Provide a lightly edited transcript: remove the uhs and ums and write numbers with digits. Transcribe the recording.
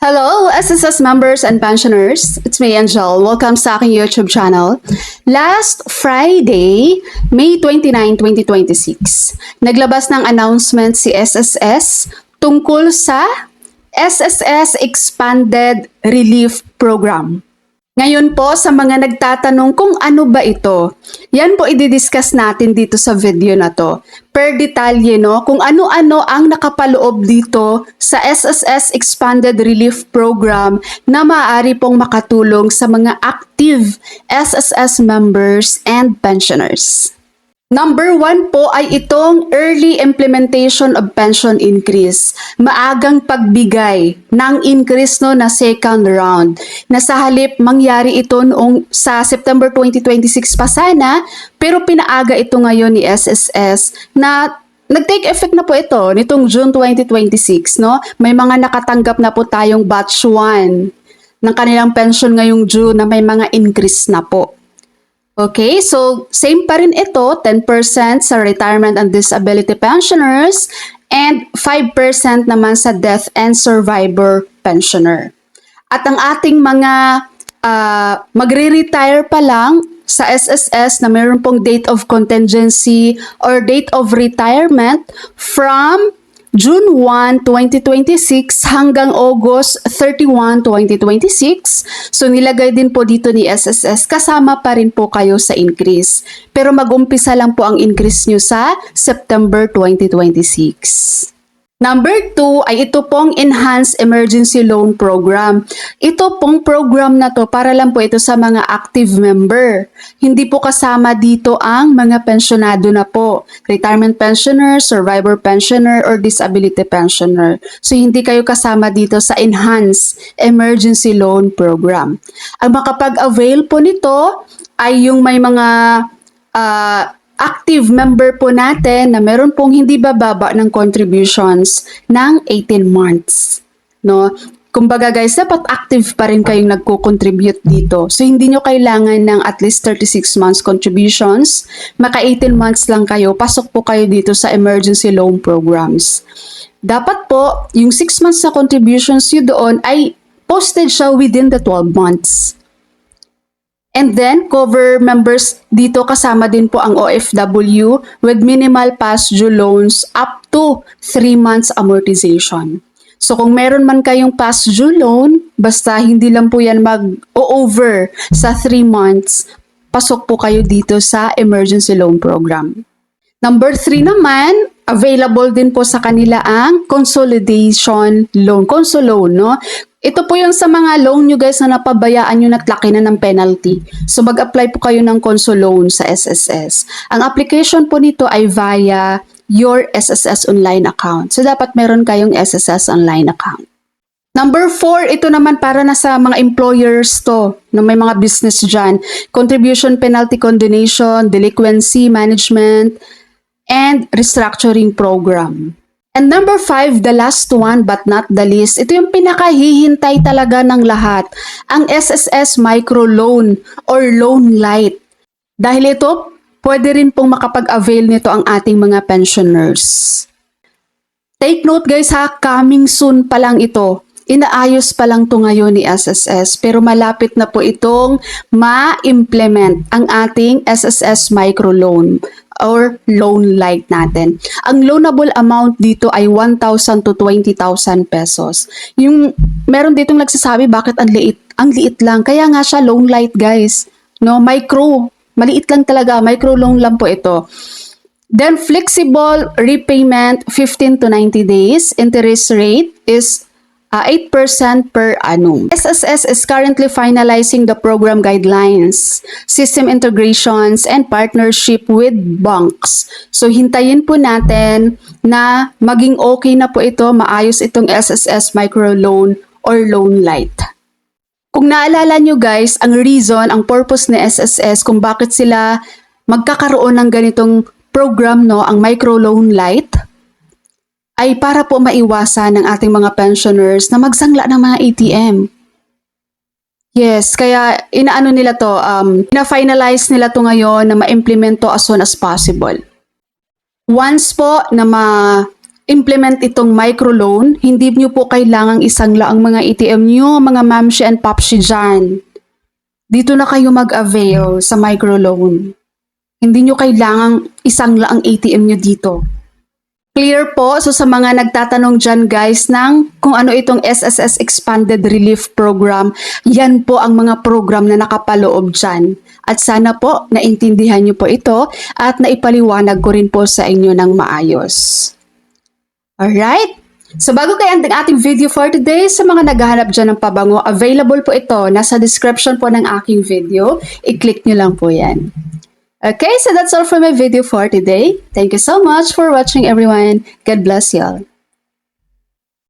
Hello, SSS members and pensioners. It's me, Angel. Welcome sa aking YouTube channel. Last Friday, May 29, 2026, naglabas ng announcement si SSS tungkol sa SSS Expanded Relief Program. Ngayon po, sa mga nagtatanong kung ano ba ito, yan po i-discuss natin dito sa video na to. Per detalye, no, kung ano-ano ang nakapaloob dito sa SSS Expanded Relief Program na maaari pong makatulong sa mga active SSS members and pensioners. Number 1 po ay itong early implementation of pension increase. Maagang pagbigay ng increase na second round. Na sa halip mangyari ito noong sa September 2026 pa sana, pero pinaaga ito ngayon ni SSS na nag-take effect na po ito nitong June 2026. No? May mga nakatanggap na po tayong batch 1 ng kanilang pension ngayong June na may mga increase na po. Okay, so same pa rin ito, 10% sa retirement and disability pensioners and 5% naman sa death and survivor pensioner. At ang ating mga magre-retire pa lang sa SSS na mayroon pong date of contingency or date of retirement from June 1, 2026 hanggang August 31, 2026. So nilagay din po dito ni SSS, kasama pa rin po kayo sa increase. Pero mag-umpisa lang po ang increase nyo sa September 2026. Number 2 ay ito pong Enhanced Emergency Loan Program. Ito pong program na to para lang po ito sa mga active member. Hindi po kasama dito ang mga pensionado na po. Retirement pensioner, survivor pensioner, or disability pensioner. So hindi kayo kasama dito sa Enhanced Emergency Loan Program. Ang makapag-avail po nito ay yung may mga active member po natin na meron pong hindi bababa ng contributions ng 18 months. No? Kumbaga guys, dapat active pa rin kayong nagko-contribute dito. So hindi nyo kailangan ng at least 36 months contributions. Maka 18 months lang kayo, pasok po kayo dito sa emergency loan programs. Dapat po, yung 6 months na contributions nyo doon ay posted siya within the 12 months. And then, cover members dito kasama din po ang OFW with minimal past due loans up to 3 months amortization. So kung meron man kayong past due loan, basta hindi lang po yan mag-over sa 3 months, pasok po kayo dito sa emergency loan program. Number 3 naman, available din po sa kanila ang consolidation loan, conso loan, no? Ito po yung sa mga loan nyo guys na napabayaan nyo at laki na ng penalty. So mag-apply po kayo ng conso loan sa SSS. Ang application po nito ay via your SSS online account. So dapat meron kayong SSS online account. Number 4, ito naman para na sa mga employers to, na may mga business dyan. Contribution penalty condonation, delinquency management, and restructuring program. And number 5, the last one but not the least, ito yung pinakahihintay talaga ng lahat, ang SSS Microloan or Loan Light. Dahil ito, pwede rin pong makapag-avail nito ang ating mga pensioners. Take note guys ha, coming soon pa lang ito. Inaayos pa lang to ngayon ni SSS pero malapit na po itong ma-implement ang ating SSS Microloan or loan light natin. Ang loanable amount dito ay 1,000 to 20,000 pesos. Yung meron ditong nagsasabi bakit ang liit lang. Kaya nga siya loan light guys. No, micro, maliit lang talaga, micro loan lang po ito. Then flexible repayment 15 to 90 days. Interest rate is 8% per annum. SSS is currently finalizing the program guidelines, system integrations, and partnership with banks. So, hintayin po natin na maging okay na po ito, maayos itong SSS Microloan or Loan Light. Kung naalala nyo guys, ang reason, ang purpose ni SSS kung bakit sila magkakaroon ng ganitong program, no, ang Microloan Light, ay para po maiwasan ng ating mga pensioners na magsangla ng mga ATM. Yes, kaya inaano nila to, na-finalize nila to ngayon na ma-implement to as soon as possible. Once po na implement itong microloan, hindi nyo po kailangang isangla ang mga ATM nyo, mga mamshi and papshi dyan. Dito na kayo mag-avail sa microloan. Hindi nyo kailangang isangla ang ATM nyo dito. Clear po? So sa mga nagtatanong dyan guys ng kung ano itong SSS Expanded Relief Program, yan po ang mga program na nakapaloob dyan. At sana po naintindihan nyo po ito at naipaliwanag ko rin po sa inyo ng maayos. Alright? So bago kayo ang ating video for today, sa mga naghahanap dyan ng pabango, available po ito. Nasa description po ng aking video. I-click nyo lang po yan. Okay, so that's all for my video for today. Thank you so much for watching everyone. God bless you all.